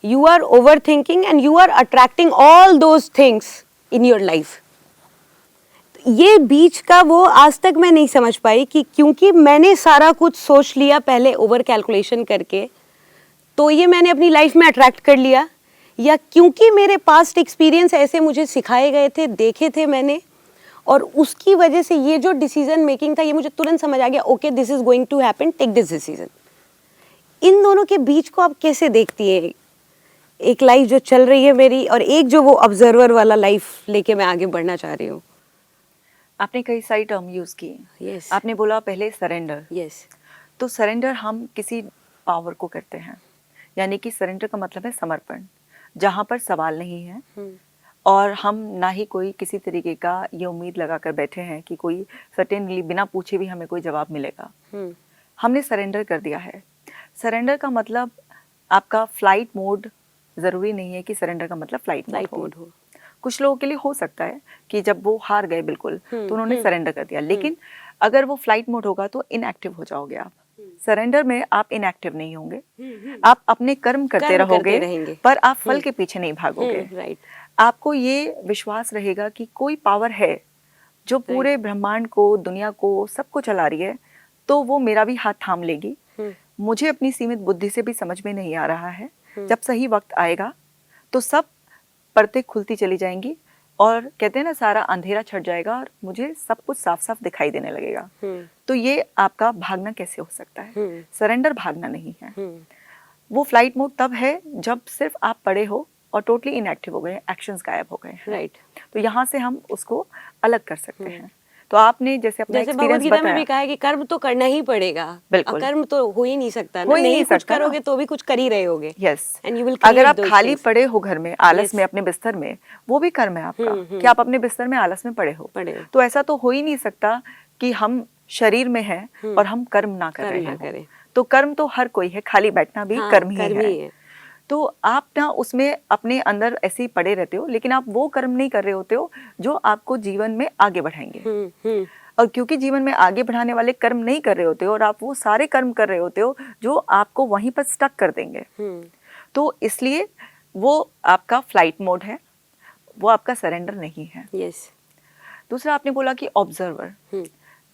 you are overthinking and you are attracting all those things in your life. ये बीच का वो आज तक मैं नहीं समझ पाई कि क्योंकि मैंने सारा कुछ सोच लिया पहले ओवर कैलकुलेशन करके, तो ये मैंने अपनी लाइफ में अट्रैक्ट कर लिया, या क्योंकि मेरे पास्ट एक्सपीरियंस ऐसे मुझे सिखाए गए थे, देखे थे मैंने, और उसकी वजह से ये जो डिसीजन मेकिंग था ये मुझे तुरंत समझ आ गया, okay this is going to happen, take this decision. इन दोनों के बीच को आप कैसे देखती हैं? एक लाइफ जो चल रही है मेरी और एक जो वो ऑब्जर्वर वाला लाइफ लेके मैं आगे बढ़ना चाह रही हूँ। आपने कई सारी टर्म यूज की। यस आपने बोला पहले सरेंडर। यस तो सरेंडर हम किसी पावर को करते हैं, यानी कि सरेंडर का मतलब है समर्पण, जहाँ पर सवाल नहीं है और हम ना ही कोई किसी तरीके का ये उम्मीद लगा कर बैठे हैं कि कोई सर्टेनली बिना पूछे भी हमें कोई जवाब मिलेगा। हमने सरेंडर कर दिया है। सरेंडर का मतलब आपका फ्लाइट मोड, ज़रूरी नहीं है कि सरेंडर का मतलब फ्लाइट मोड हो। कुछ लोगों के लिए हो सकता है कि जब वो हार गए बिल्कुल तो उन्होंने सरेंडर कर दिया, लेकिन अगर वो फ्लाइट मोड होगा तो इनएक्टिव हो जाओगे आप। सरेंडर में आप इनएक्टिव नहीं होंगे, आप अपने कर्म करते रहोगे, पर आप फल के पीछे नहीं भागोगे। राइट। आपको ये विश्वास रहेगा कि कोई पावर है जो पूरे ब्रह्मांड को, दुनिया को, सबको चला रही है, तो वो मेरा भी हाथ थाम लेगी। मुझे अपनी सीमित बुद्धि से भी समझ में नहीं आ रहा है, जब सही वक्त आएगा तो सब परतें खुलती चली जाएंगी और कहते हैं ना सारा अंधेरा छट जाएगा और मुझे सब कुछ साफ साफ दिखाई देने लगेगा। तो ये आपका भागना कैसे हो सकता है? सरेंडर भागना नहीं है। वो फ्लाइट मोड तब है जब सिर्फ आप पड़े हो और टोटली इनएक्टिव हो गए, एक्शंस गायब हो गए। राइट। तो यहाँ से हम उसको अलग कर सकते हैं। तो आपने जैसे अपना एक्सपीरियंस बताया, में भी कहा है कि कर्म तो करना ही पड़ेगा, बिल्कुल, कर्म तो हो ही नहीं सकता ना, नहीं कुछ करोगे तो भी कुछ कर ही रहे होगे। यस, एंड यू विल, अगर आप खाली पड़े हो घर में आलस में अपने बिस्तर में, वो भी कर्म है आपका कि आप अपने बिस्तर में आलस में पड़े हो। तो ऐसा तो हो ही नहीं सकता कि हम शरीर में हैं और हम कर्म ना कर रहे हैं। तो कर्म तो हर कोई है, खाली बैठना भी कर्म ही है। तो आप ना उसमें अपने अंदर ऐसे ही पड़े रहते हो, लेकिन आप वो कर्म नहीं कर रहे होते हो जो आपको जीवन में आगे बढ़ाएंगे। और क्योंकि जीवन में आगे बढ़ाने वाले कर्म नहीं कर रहे होते हो और आप वो सारे कर्म कर रहे होते हो जो आपको वहीं पर स्टक कर देंगे, तो इसलिए वो आपका फ्लाइट मोड है, वो आपका सरेंडर नहीं है। यस। दूसरा आपने बोला कि ऑब्जर्वर।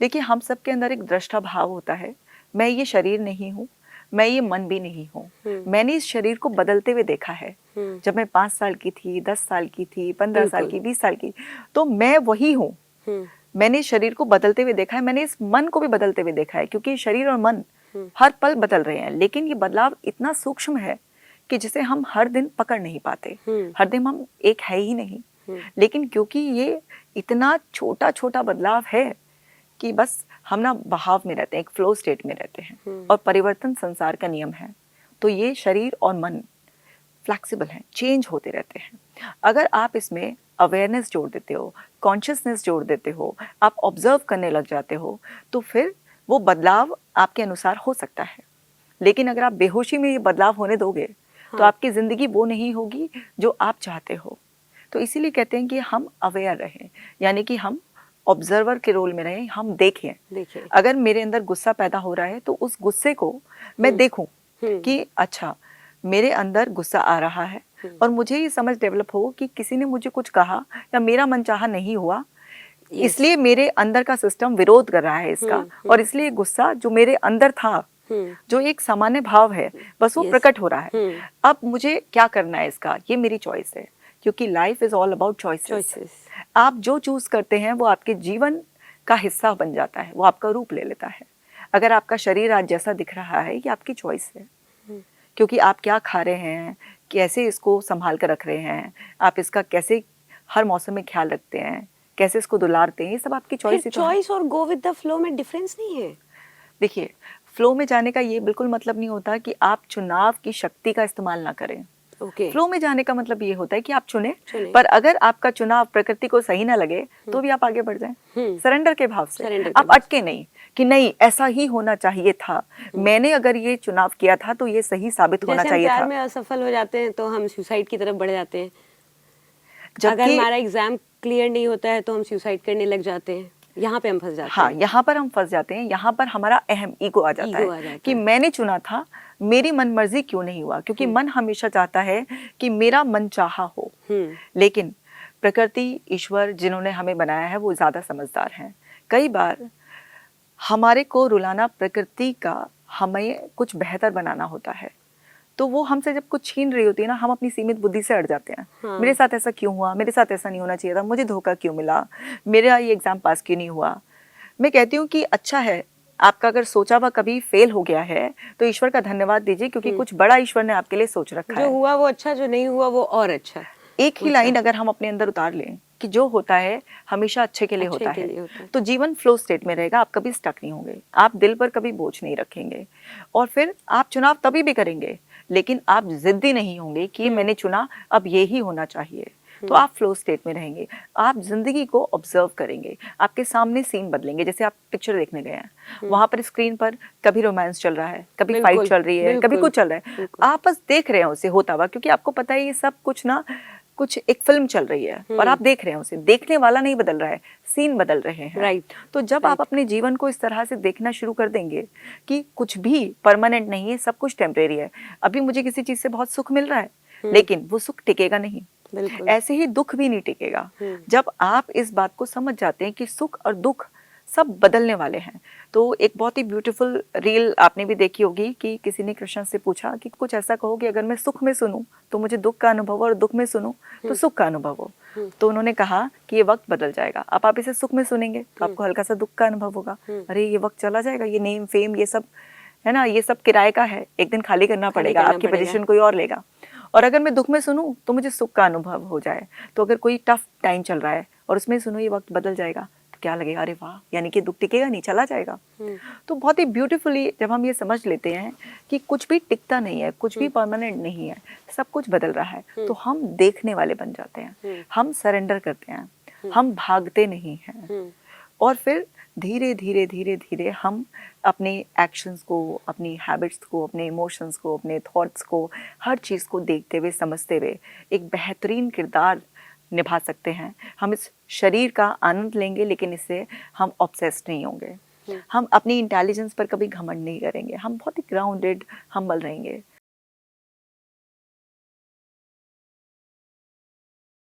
देखिए, हम सबके अंदर एक दृष्टा भाव होता है। मैं ये शरीर नहीं हूँ, मैं ये मन भी नहीं हूँ। मैंने इस शरीर को बदलते हुए देखा है। जब मैं 5 साल की थी, 10 साल की थी, 15 साल की, 20 साल की, तो मैं वही हूँ। मैंने इस शरीर को बदलते हुए देखा है, मैंने इस मन को भी बदलते हुए देखा है, क्योंकि शरीर और मन हर पल बदल रहे हैं। लेकिन ये बदलाव इतना सूक्ष्म है कि जिसे हम हर दिन पकड़ नहीं पाते। हर दिन हम एक है ही नहीं, लेकिन क्योंकि ये इतना छोटा छोटा बदलाव है कि बस हम ना बहाव में रहते हैं, एक फ्लो स्टेट में रहते हैं, और परिवर्तन संसार का नियम है। तो ये शरीर और मन फ्लेक्सिबल हैं, चेंज होते रहते हैं। अगर आप इसमें अवेयरनेस जोड़ देते हो, कॉन्शियसनेस जोड़ देते हो, आप ऑब्जर्व करने लग जाते हो, तो फिर वो बदलाव आपके अनुसार हो सकता है। लेकिन अगर आप बेहोशी में ये बदलाव होने दोगे तो आपकी जिंदगी वो नहीं होगी जो आप चाहते हो। तो इसीलिए कहते हैं कि हम अवेयर रहें, यानी कि हम ऑब्जर्वर के रोल में रहें, हम देखें। अगर मेरे अंदर गुस्सा पैदा हो रहा है तो उस गुस्से को मैं देखूं कि अच्छा मेरे अंदर गुस्सा आ रहा है, और मुझे ये समझ डेवलप हो कि किसी ने मुझे कुछ कहा या मेरा मनचाहा नहीं हुआ, इसलिए मेरे अंदर का सिस्टम विरोध कर रहा है इसका, और इसलिए गुस्सा जो मेरे अंदर था, जो एक सामान्य भाव है, बस वो प्रकट हो रहा है। अब मुझे क्या करना है इसका, ये मेरी चॉइस है, क्योंकि life is all about choices. आप जो चूज करते हैं वो आपके जीवन का हिस्सा बन जाता है, वो आपका रूप ले लेता है। अगर आपका शरीर आज जैसा दिख रहा है, ये आपकी चॉइस है, क्योंकि आप क्या खा रहे हैं, कैसे इसको संभाल कर रख रहे हैं, आप इसका कैसे हर मौसम में ख्याल रखते हैं, कैसे इसको दुलारते हैं, ये सब आपकी चॉइस है। चॉइस और गो विद द फ्लो में डिफरेंस नहीं है। देखिए, फ्लो में जाने का ये बिल्कुल मतलब नहीं होता कि आप चुनाव की शक्ति का इस्तेमाल ना करें। फ्लो में जाने का मतलब ये होता है कि आप चुने, पर अगर आपका चुनाव प्रकृति को सही ना लगे तो भी आप आगे बढ़ जाएं सरेंडर के भाव से। आप अटके नहीं कि नहीं ऐसा ही होना चाहिए था, मैंने अगर ये चुनाव किया था तो ये सही साबित होना चाहिए था। प्यार में असफल हो जाते हैं तो हम सुसाइड की तरफ बढ़ जाते हैं। अगर हमारा एग्जाम क्लियर नहीं होता है तो हम सुसाइड करने लग जाते हैं। यहाँ पे हम फंस जाते हाँ, हैं। यहाँ पर हम फंस जाते हैं, यहाँ पर हमारा अहम ईगो आ जाता ईगो आ है जाता कि है। मैंने चुना था, मेरी मन मर्जी क्यों नहीं हुआ, क्योंकि मन हमेशा चाहता है कि मेरा मन चाहा हो। लेकिन प्रकृति, ईश्वर जिन्होंने हमें बनाया है वो ज्यादा समझदार हैं। कई बार हमारे को रुलाना प्रकृति का हमें कुछ बेहतर बनाना होता है, तो वो हमसे जब कुछ छीन रही होती है ना, हम अपनी सीमित बुद्धि से अड़ जाते हैं। हाँ। मेरे साथ ऐसा क्यों हुआ, मेरे साथ ऐसा नहीं होना चाहिए था, मुझे धोखा क्यों मिला, मेरा ये एग्जाम पास क्यों नहीं हुआ। मैं कहती हूँ कि अच्छा है, आपका अगर सोचा हुआ कभी फेल हो गया है तो ईश्वर का धन्यवाद दीजिए, क्योंकि कुछ बड़ा ईश्वर ने आपके लिए सोच रखा जो है। हुआ वो अच्छा, जो नहीं हुआ वो और अच्छा। एक ही लाइन अगर हम अपने अंदर उतार लें कि जो होता है हमेशा अच्छे के लिए अच्छे होता के है, लिए होता है। तो जीवन फ्लो स्टेट में रहेगा, आप कभी स्टक नहीं होंगे, आप दिल पर कभी बोझ नहीं रखेंगे, और फिर आप चुनाव तभी भी करेंगे लेकिन आप जिद्दी नहीं होंगे कि मैंने चुना अब ये ही होना चाहिए। तो आप फ्लो स्टेट में रहेंगे, आप जिंदगी को ऑब्जर्व करेंगे, आपके सामने सीन बदलेंगे। जैसे आप पिक्चर देखने गए हैं, वहां पर स्क्रीन पर कभी रोमांस चल रहा है, कभी फाइट बिल्कुल, चल रही है, कभी बिल्कुल, कुछ चल रहा है, बिल्कुल। आप बस देख रहे हैं उसे होता हुआ, क्योंकि आपको पता है ये सब कुछ ना कुछ एक फिल्म चल रही है और आप देख रहे हैं उसे, देखने वाला नहीं बदल रहा है, सीन बदल रहे हैं। राइट। तो जब आप अपने जीवन को इस तरह से देखना शुरू कर देंगे कि कुछ भी परमानेंट नहीं है, सब कुछ टेम्परेरी है। अभी मुझे किसी चीज से बहुत सुख मिल रहा है, लेकिन वो सुख टिकेगा नहीं, बिल्कुल। ऐसे ही दुख भी नहीं टिकेगा। जब आप इस बात को समझ जाते हैं कि सुख और दुख सब बदलने वाले हैं। तो एक बहुत ही ब्यूटीफुल रील आपने भी देखी होगी कि किसी ने कृष्ण से पूछा कि कुछ ऐसा कहो कि अगर मैं सुख में सुनूं तो मुझे दुख का अनुभव हो और दुख में सुनूं तो सुख का अनुभव हो। तो उन्होंने कहा कि ये वक्त बदल जाएगा, अब आप इसे सुख में सुनेंगे तो आपको हल्का सा दुख का अनुभव होगा, अरे ये वक्त चला जाएगा, ये नेम फेम ये सब है ना, ये सब किराए का है, एक दिन खाली करना पड़ेगा, आपकी पोजीशन कोई और लेगा। और अगर मैं दुख में सुनूं तो मुझे सुख का अनुभव हो जाए। तो अगर कोई टफ टाइम चल रहा है और उसमें सुनो ये वक्त बदल जाएगा, तो क्या लगेगा, अरे वाह, यानी कि दुख टिकेगा नहीं, चला जाएगा। तो बहुत ही ब्यूटीफुली जब हम ये समझ लेते हैं कि कुछ भी टिकता नहीं है, कुछ भी परमानेंट नहीं है, सब कुछ बदल रहा है, तो हम देखने वाले बन जाते हैं, हम सरेंडर करते हैं, हम भागते नहीं हैं। और फिर धीरे धीरे धीरे धीरे हम अपने एक्शंस को, अपनी हैबिट्स को, अपने इमोशंस को, अपने थॉट्स को, हर चीज़ को देखते हुए, समझते हुए एक बेहतरीन किरदार निभा सकते हैं। हम इस शरीर का आनंद लेंगे, लेकिन इससे हम ऑब्सेस्ड नहीं होंगे। हम अपनी इंटेलिजेंस पर कभी घमंड नहीं करेंगे, हम बहुत ही ग्राउंडेड, हम्बल रहेंगे।